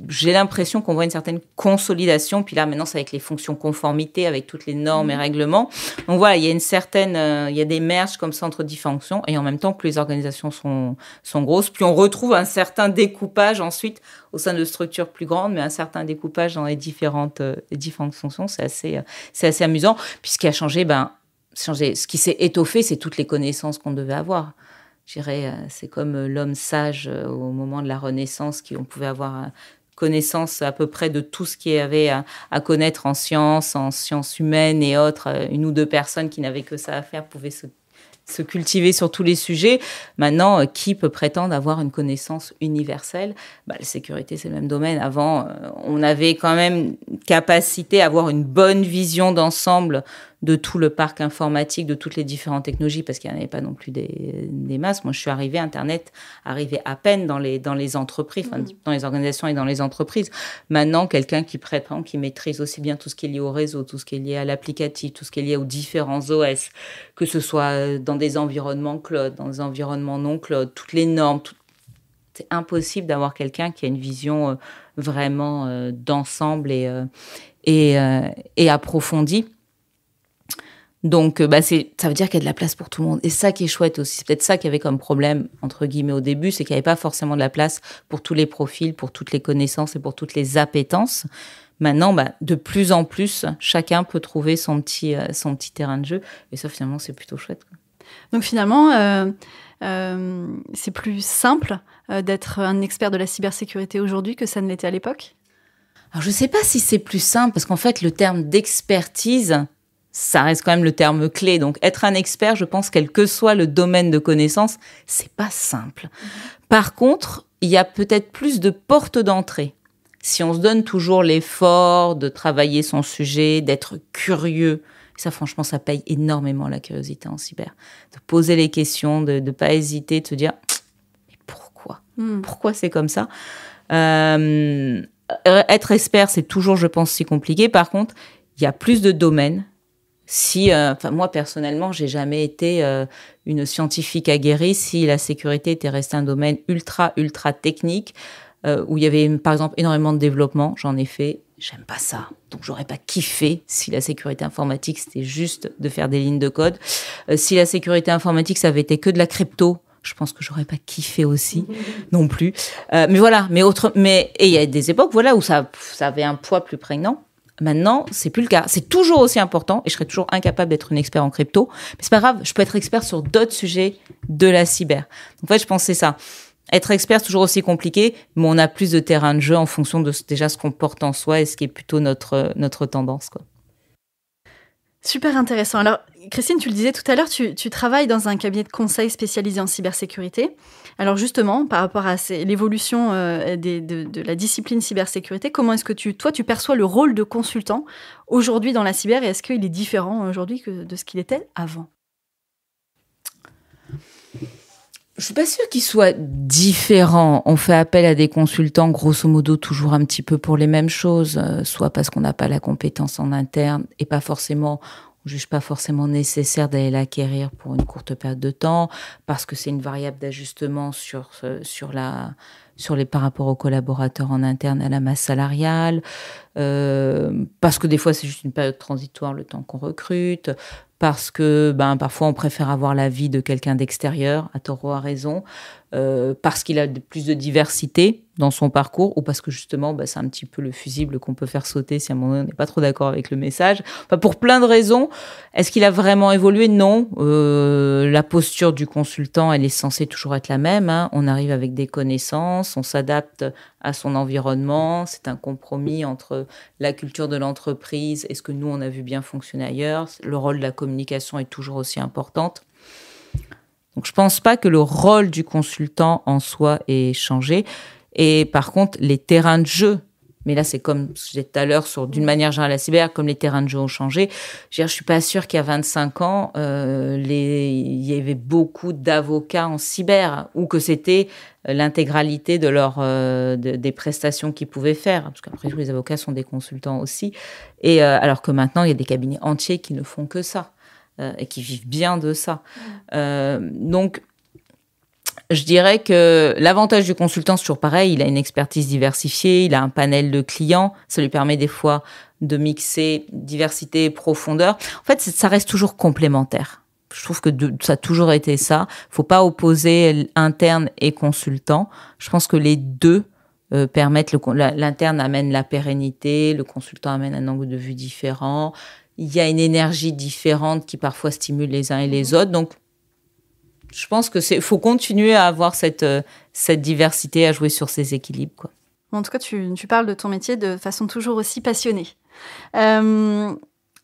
j'ai l'impression qu'on voit une certaine consolidation. Puis là, maintenant, c'est avec les fonctions conformité, avec toutes les normes et règlements. Donc voilà, il y a il y a des merges comme ça entre différentes fonctions, et en même temps, plus les organisations sont grosses, puis on retrouve un certain découpage ensuite au sein de structures plus grandes, mais un certain découpage dans les différentes fonctions. C'est assez amusant. Puis ce qui a changé, ce qui s'est étoffé, c'est toutes les connaissances qu'on devait avoir. Je dirais, c'est comme l'homme sage au moment de la Renaissance, on pouvait avoir connaissance à peu près de tout ce qu'il y avait à connaître en sciences humaines et autres. 1 ou 2 personnes qui n'avaient que ça à faire pouvaient se cultiver sur tous les sujets. Maintenant, qui peut prétendre avoir une connaissance universelle? La sécurité, c'est le même domaine. Avant, on avait quand même capacité à avoir une bonne vision d'ensemble de tout le parc informatique, de toutes les différentes technologies, parce qu'il n'y en avait pas non plus des masses. Moi, je suis arrivée, Internet arrivait à peine dans les entreprises, dans les organisations et dans les entreprises. Maintenant, quelqu'un qui prétend, qui maîtrise aussi bien tout ce qui est lié au réseau, tout ce qui est lié à l'applicatif, tout ce qui est lié aux différents OS, que ce soit dans des environnements cloud, dans des environnements non cloud, toutes les normes, c'est impossible d'avoir quelqu'un qui a une vision vraiment d'ensemble et approfondie. Donc, ça veut dire qu'il y a de la place pour tout le monde. Et ça qui est chouette aussi, c'est peut-être ça qu'il y avait comme problème, entre guillemets, au début, c'est qu'il n'y avait pas forcément de la place pour tous les profils, pour toutes les connaissances et pour toutes les appétences. Maintenant, de plus en plus, chacun peut trouver son petit terrain de jeu. Et ça, finalement, c'est plutôt chouette, quoi. Donc, finalement, c'est plus simple d'être un expert de la cybersécurité aujourd'hui que ça ne l'était à l'époque? Alors, je ne sais pas si c'est plus simple, parce qu'en fait, le terme d'expertise... ça reste quand même le terme clé. Donc, être un expert, je pense, quel que soit le domaine de connaissance, c'est pas simple. Par contre, il y a peut-être plus de portes d'entrée. Si on se donne toujours l'effort de travailler son sujet, d'être curieux, ça, franchement, ça paye énormément la curiosité en cyber. De poser les questions, de ne pas hésiter, de se dire « mais pourquoi ? Pourquoi c'est comme ça ?» Être expert, c'est toujours, je pense, si compliqué. Par contre, il y a plus de domaines. Moi, personnellement, j'ai jamais été une scientifique aguerrie si la sécurité était restée un domaine ultra technique, où il y avait, par exemple, énormément de développement. J'en ai fait. J'aime pas ça. Donc, j'aurais pas kiffé si la sécurité informatique, c'était juste de faire des lignes de code. Si la sécurité informatique, ça avait été que de la crypto, je pense que j'aurais pas kiffé aussi, non plus. Mais voilà. Et il y a des époques, voilà, où ça avait un poids plus prégnant. Maintenant, c'est plus le cas. C'est toujours aussi important et je serais toujours incapable d'être une expert en crypto. Mais c'est pas grave, je peux être expert sur d'autres sujets de la cyber. En fait, je pense que c'est ça. Être expert, c'est toujours aussi compliqué, mais on a plus de terrain de jeu en fonction de déjà ce qu'on porte en soi et ce qui est plutôt notre tendance, quoi. Super intéressant. Alors, Christine, tu le disais tout à l'heure, tu travailles dans un cabinet de conseil spécialisé en cybersécurité. Alors justement, par rapport à l'évolution de la discipline cybersécurité, comment est-ce que tu perçois le rôle de consultant aujourd'hui dans la cyber et est-ce qu'il est différent aujourd'hui de ce qu'il était avant ? Je suis pas sûre qu'il soit différent. On fait appel à des consultants, grosso modo, toujours un petit peu pour les mêmes choses, soit parce qu'on n'a pas la compétence en interne et pas forcément, on juge pas forcément nécessaire d'aller l'acquérir pour une courte période de temps, parce que c'est une variable d'ajustement par rapport aux collaborateurs en interne à la masse salariale, parce que des fois c'est juste une période transitoire le temps qu'on recrute, parce que parfois on préfère avoir l'avis de quelqu'un d'extérieur, à tort ou à raison, parce qu'il a plus de diversité dans son parcours, ou parce que justement c'est un petit peu le fusible qu'on peut faire sauter si à un moment donné on n'est pas trop d'accord avec le message. Enfin, pour plein de raisons. Est-ce qu'il a vraiment évolué ? Non. La posture du consultant, elle est censée toujours être la même, hein. On arrive avec des connaissances, on s'adapte à son environnement, c'est un compromis entre la culture de l'entreprise et ce que nous on a vu bien fonctionner ailleurs. Le rôle de la communication est toujours aussi importante. Donc je pense pas que le rôle du consultant en soi ait changé. Et par contre, les terrains de jeu, mais là c'est comme je disais tout à l'heure d'une manière générale la cyber, comme les terrains de jeu ont changé. Je suis pas sûre qu'il y a 25 ans, il y avait beaucoup d'avocats en cyber ou que c'était l'intégralité de des prestations qu'ils pouvaient faire. Parce qu'après, les avocats sont des consultants aussi. Et alors que maintenant, il y a des cabinets entiers qui ne font que ça et qui vivent bien de ça. Donc, je dirais que l'avantage du consultant, c'est toujours pareil. Il a une expertise diversifiée, il a un panel de clients. Ça lui permet des fois de mixer diversité et profondeur. En fait, ça reste toujours complémentaire. Je trouve que ça a toujours été ça. Faut pas opposer interne et consultant. Je pense que les deux permettent, l'interne amène la pérennité, le consultant amène un angle de vue différent. Il y a une énergie différente qui parfois stimule les uns et les autres. Donc, je pense que faut continuer à avoir cette diversité, à jouer sur ces équilibres, quoi. En tout cas, tu parles de ton métier de façon toujours aussi passionnée. Je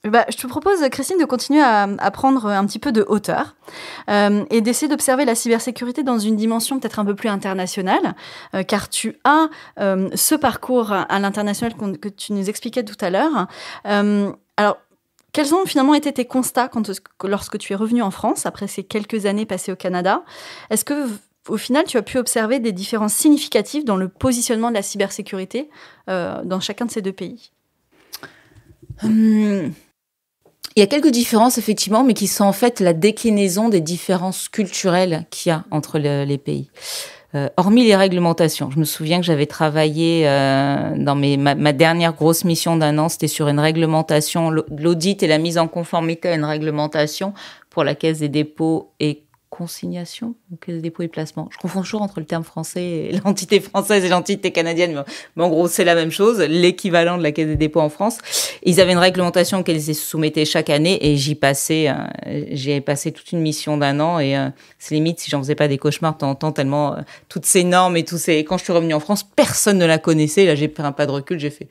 te propose, Christine, de continuer à prendre un petit peu de hauteur et d'essayer d'observer la cybersécurité dans une dimension peut-être un peu plus internationale, car tu as ce parcours à l'international que tu nous expliquais tout à l'heure. Alors, quels ont finalement été tes constats lorsque tu es revenu en France, après ces quelques années passées au Canada ? Est-ce que, au final, tu as pu observer des différences significatives dans le positionnement de la cybersécurité dans chacun de ces deux pays ? Il y a quelques différences, effectivement, mais qui sont en fait la déclinaison des différences culturelles qu'il y a entre les pays. Hormis les réglementations. Je me souviens que j'avais travaillé dans ma dernière grosse mission d'1 an, c'était sur une réglementation, l'audit et la mise en conformité à une réglementation pour la Caisse des dépôts et consignation, Caisse des dépôts et placements. Je confonds toujours entre le terme français et l'entité française et l'entité canadienne, mais en gros, c'est la même chose, l'équivalent de la Caisse des dépôts en France. Ils avaient une réglementation auquel ils se soumettaient chaque année et j'ai passé toute une mission d'1 an et c'est limite si j'en faisais pas des cauchemars de temps en temps tellement toutes ces normes et quand je suis revenue en France, personne ne la connaissait. Là, j'ai pris un pas de recul, j'ai fait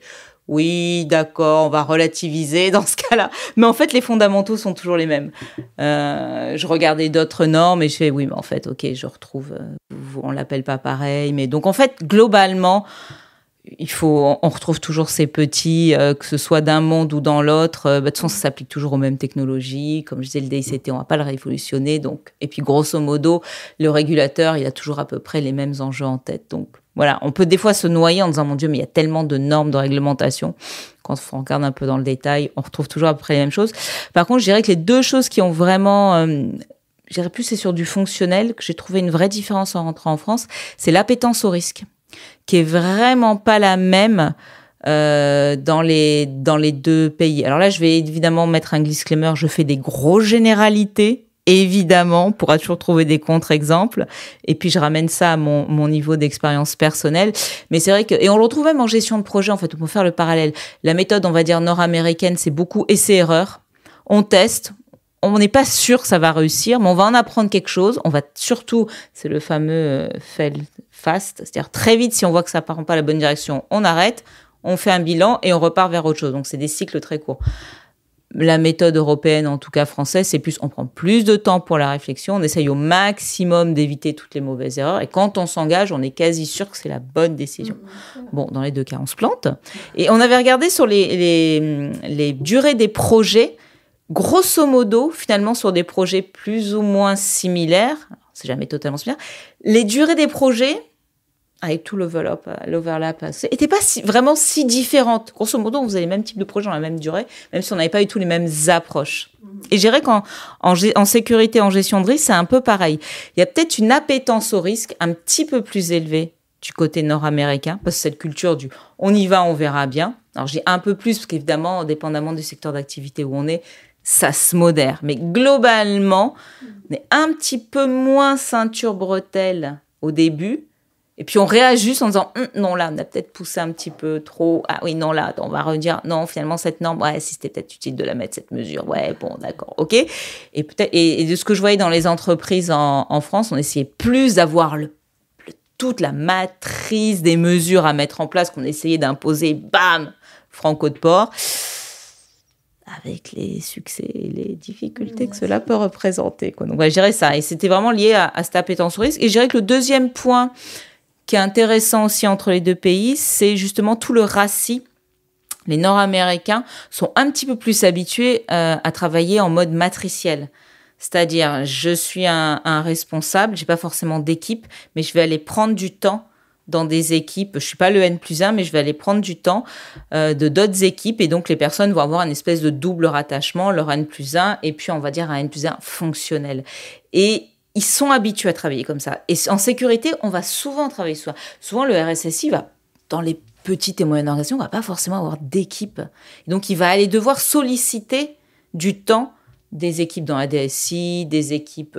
oui, d'accord, on va relativiser dans ce cas-là. Mais en fait, les fondamentaux sont toujours les mêmes. Je regardais d'autres normes et je fais oui, mais en fait, ok, je retrouve, on l'appelle pas pareil. Mais donc, en fait, globalement, on retrouve toujours ces petits, que ce soit d'un monde ou dans l'autre. De toute façon, ça s'applique toujours aux mêmes technologies. Comme je disais, le DICT, on va pas le révolutionner. Donc, et puis, grosso modo, le régulateur, il a toujours à peu près les mêmes enjeux en tête. Donc, voilà, on peut des fois se noyer en disant, mon Dieu, mais il y a tellement de normes de réglementation. Quand on regarde un peu dans le détail, on retrouve toujours à peu près les mêmes choses. Par contre, je dirais que les deux choses qui ont vraiment, je dirais plus c'est sur du fonctionnel, que j'ai trouvé une vraie différence en rentrant en France, c'est l'appétence au risque, qui est vraiment pas la même dans les deux pays. Alors là, je vais évidemment mettre un disclaimer, je fais des grosses généralités, évidemment, on pourra toujours trouver des contre-exemples. Et puis, je ramène ça à mon niveau d'expérience personnelle. Mais c'est vrai et on le retrouve même en gestion de projet, en fait, on peut faire le parallèle. La méthode, on va dire, nord-américaine, c'est beaucoup essai-erreur. On teste. On n'est pas sûr que ça va réussir, mais on va en apprendre quelque chose. On va surtout, c'est le fameux fail fast, c'est-à-dire très vite, si on voit que ça ne part pas la bonne direction, on arrête, on fait un bilan et on repart vers autre chose. Donc, c'est des cycles très courts. la méthode européenne, en tout cas française, c'est plus, on prend plus de temps pour la réflexion, on essaye au maximum d'éviter toutes les mauvaises erreurs, et quand on s'engage, on est quasi sûr que c'est la bonne décision. Bon, dans les deux cas, on se plante. Et on avait regardé sur les durées des projets, grosso modo, finalement, sur des projets plus ou moins similaires, c'est jamais totalement similaire, les durées des projets, avec tout l'overlap, n'étaient pas vraiment si différentes. Grosso modo, on faisait les mêmes types de projets dans la même durée, même si on n'avait pas eu tous les mêmes approches. Et je dirais qu'en sécurité, en gestion de risque, c'est un peu pareil. Il y a peut-être une appétence au risque un petit peu plus élevée du côté nord-américain, parce que cette culture du « on y va, on verra bien ». Alors, je dis un peu plus, parce qu'évidemment, dépendamment du secteur d'activité où on est, ça se modère. Mais globalement, on est un petit peu moins ceinture-bretelle au début. Et puis, on réajuste en disant « non, là, on a peut-être poussé un petit peu trop. Ah oui, non, là, on va redire « non, finalement, cette norme, ouais, si c'était peut-être utile de la mettre, cette mesure. Ouais, bon, d'accord, ok. » Et de ce que je voyais dans les entreprises en France, on essayait plus d'avoir toute la matrice des mesures à mettre en place qu'on essayait d'imposer, bam, franco de port, avec les succès et les difficultés que cela peut représenter, quoi. Donc, ouais, je dirais ça. Et c'était vraiment lié à cette appétence au risque. Et je dirais que le deuxième point qui est intéressant aussi entre les deux pays, c'est justement tout le RACI. Les Nord-Américains sont un petit peu plus habitués à travailler en mode matriciel. C'est-à-dire, je suis un responsable, j'ai pas forcément d'équipe, mais je vais aller prendre du temps dans des équipes. Je suis pas le N+1, mais je vais aller prendre du temps de d'autres équipes. Et donc, les personnes vont avoir une espèce de double rattachement, leur N+1, et puis on va dire un N+1 fonctionnel. Et ils sont habitués à travailler comme ça. Et en sécurité, on va souvent travailler sur ça. Souvent, le RSSI va, dans les petites et moyennes organisations, on ne va pas forcément avoir d'équipe. Et donc, il va aller devoir solliciter du temps des équipes dans la DSI, des équipes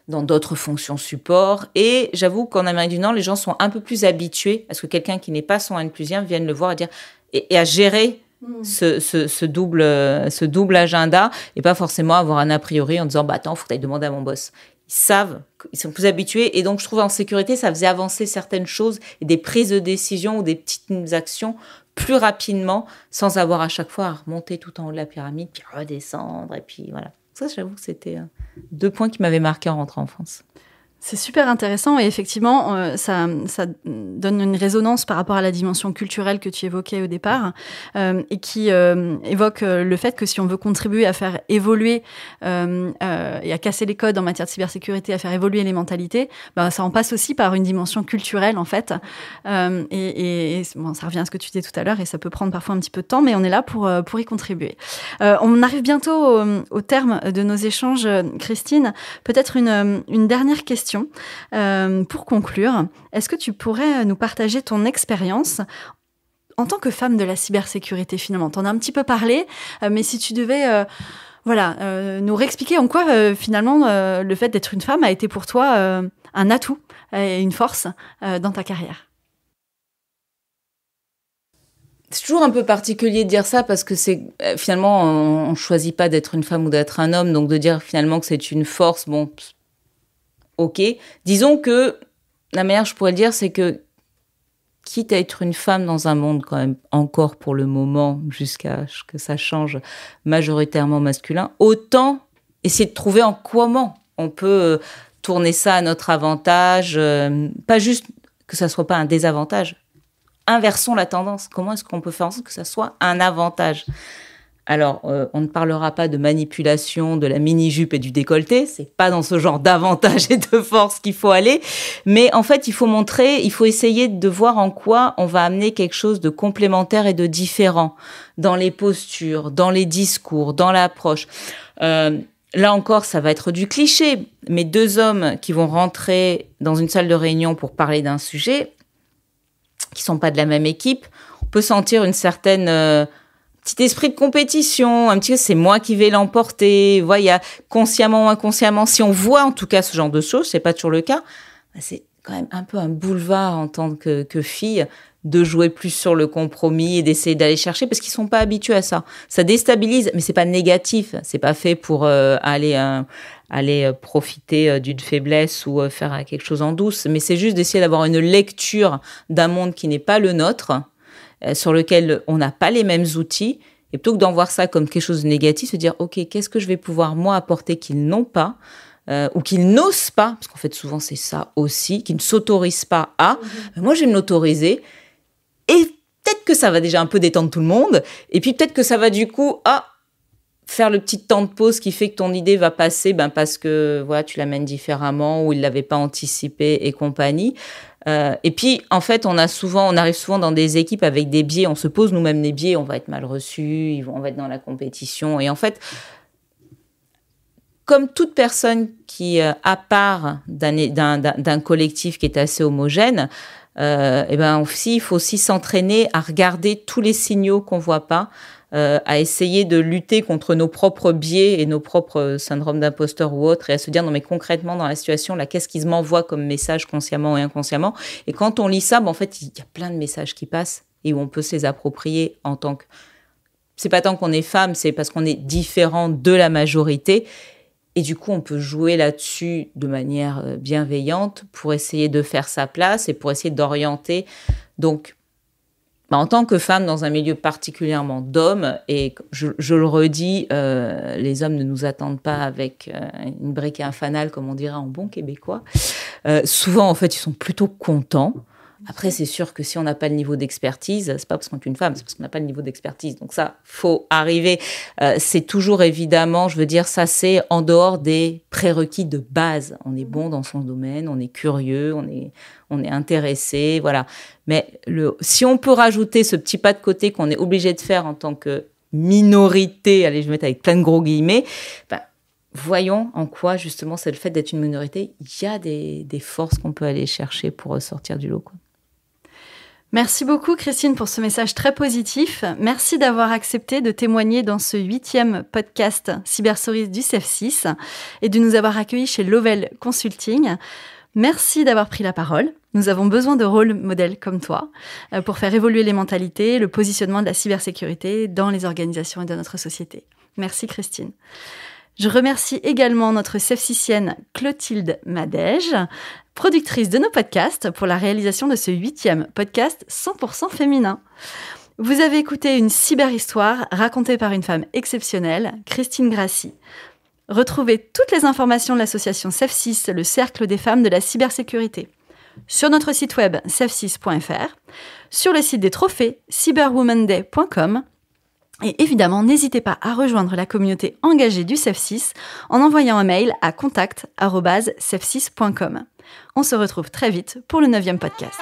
dans d'autres fonctions support. Et j'avoue qu'en Amérique du Nord, les gens sont un peu plus habitués à ce que quelqu'un qui n'est pas son N+1 vienne le voir et dire et à gérer ce double agenda et pas forcément avoir un a priori en disant attends, il faut que tu ailles demander à mon boss. Ils savent, ils sont plus habitués. Et donc, je trouve en sécurité, ça faisait avancer certaines choses et des prises de décision ou des petites actions plus rapidement, sans avoir à chaque fois à remonter tout en haut de la pyramide, puis redescendre. Et puis voilà. Ça, j'avoue que c'était 2 points qui m'avaient marqué en rentrant en France. C'est super intéressant et effectivement, ça donne une résonance par rapport à la dimension culturelle que tu évoquais au départ et qui évoque le fait que si on veut contribuer à faire évoluer et à casser les codes en matière de cybersécurité, à faire évoluer les mentalités, ça en passe aussi par une dimension culturelle en fait. Et bon, ça revient à ce que tu disais tout à l'heure et ça peut prendre parfois un petit peu de temps, mais on est là pour y contribuer. On arrive bientôt au terme de nos échanges, Christine. Peut-être une dernière question. Pour conclure, est-ce que tu pourrais nous partager ton expérience en tant que femme de la cybersécurité finalement? Tu en as un petit peu parlé, mais si tu devais nous réexpliquer en quoi finalement le fait d'être une femme a été pour toi un atout et une force dans ta carrière. C'est toujours un peu particulier de dire ça parce que c'est finalement on choisit pas d'être une femme ou d'être un homme, donc de dire finalement que c'est une force, bon. Ok, disons que la manière je pourrais le dire, c'est que quitte à être une femme dans un monde quand même encore pour le moment, jusqu'à ce que ça change majoritairement masculin, autant essayer de trouver en comment on peut tourner ça à notre avantage, pas juste que ça soit pas un désavantage. Inversons la tendance. Comment est-ce qu'on peut faire en sorte que ça soit un avantage ? Alors, on ne parlera pas de manipulation, de la mini-jupe et du décolleté. C'est pas dans ce genre d'avantage et de force qu'il faut aller. Mais en fait, il faut essayer de voir en quoi on va amener quelque chose de complémentaire et de différent dans les postures, dans les discours, dans l'approche. Là encore, ça va être du cliché. Mais 2 hommes qui vont rentrer dans une salle de réunion pour parler d'un sujet, qui sont pas de la même équipe, on peut sentir une certaine... petit esprit de compétition, un petit peu c'est moi qui vais l'emporter, voilà, consciemment ou inconsciemment, si on voit en tout cas ce genre de choses, c'est pas toujours le cas, c'est quand même un peu un boulevard en tant que fille de jouer plus sur le compromis et d'essayer d'aller chercher parce qu'ils sont pas habitués à ça. Ça déstabilise, mais c'est pas négatif, c'est pas fait pour aller profiter d'une faiblesse ou faire quelque chose en douce, mais c'est juste d'essayer d'avoir une lecture d'un monde qui n'est pas le nôtre, sur lequel on n'a pas les mêmes outils Et plutôt que d'en voir ça comme quelque chose de négatif, se dire, OK, qu'est-ce que je vais pouvoir, moi, apporter qu'ils n'ont pas ou qu'ils n'osent pas, parce qu'en fait, souvent, c'est ça aussi, qu'ils ne s'autorisent pas à. Moi, je vais me l'autoriser. Et peut-être que ça va déjà un peu détendre tout le monde. Et puis, peut-être que ça va du coup, faire le petit temps de pause qui fait que ton idée va passer, parce que voilà, tu l'amènes différemment ou il l'avait pas anticipé et compagnie. Et puis, en fait, on arrive souvent dans des équipes avec des biais. On se pose nous-mêmes des biais. On va être mal reçu, on va être dans la compétition. Et en fait, comme toute personne qui à part d'un collectif qui est assez homogène, il faut aussi s'entraîner à regarder tous les signaux qu'on voit pas, à essayer de lutter contre nos propres biais et nos propres syndromes d'imposteur ou autres, et à se dire non mais concrètement dans la situation là, qu'est-ce qu'ils m'envoient comme message consciemment et inconsciemment. Et quand on lit ça, en fait il y a plein de messages qui passent et où on peut se les approprier en tant que, c'est pas tant qu'on est femme, c'est parce qu'on est différent de la majorité. Et du coup, on peut jouer là-dessus de manière bienveillante pour essayer de faire sa place et pour essayer d'orienter. Donc, en tant que femme dans un milieu particulièrement d'hommes, et je le redis, les hommes ne nous attendent pas avec une brique et un fanal, comme on dirait en bon québécois. Souvent, en fait, ils sont plutôt contents. Après, c'est sûr que si on n'a pas le niveau d'expertise, c'est pas parce qu'on est une femme, c'est parce qu'on n'a pas le niveau d'expertise. Donc ça, faut arriver. C'est toujours évidemment, je veux dire, ça c'est en dehors des prérequis de base. On est bon dans son domaine, on est curieux, on est intéressé, voilà. Mais si on peut rajouter ce petit pas de côté qu'on est obligé de faire en tant que minorité, allez, je vais mettre avec plein de gros guillemets, voyons en quoi, justement, c'est le fait d'être une minorité. Il y a des forces qu'on peut aller chercher pour sortir du lot, quoi. Merci beaucoup, Christine, pour ce message très positif. Merci d'avoir accepté de témoigner dans ce 8e podcast Cyberstories du CEF6 et de nous avoir accueillis chez Lovell Consulting. Merci d'avoir pris la parole. Nous avons besoin de rôle modèles comme toi pour faire évoluer les mentalités, le positionnement de la cybersécurité dans les organisations et dans notre société. Merci, Christine. Je remercie également notre CEF6ienne Clotilde Madège, productrice de nos podcasts, pour la réalisation de ce 8e podcast 100% féminin. Vous avez écouté une cyberhistoire racontée par une femme exceptionnelle, Christine Grassi. Retrouvez toutes les informations de l'association CEF6, le cercle des femmes de la cybersécurité, sur notre site web cef6.fr, sur le site des trophées cyberwomanday.com. Et évidemment, n'hésitez pas à rejoindre la communauté engagée du CEF6 en envoyant un mail à contact@cef6.com. On se retrouve très vite pour le 9e podcast.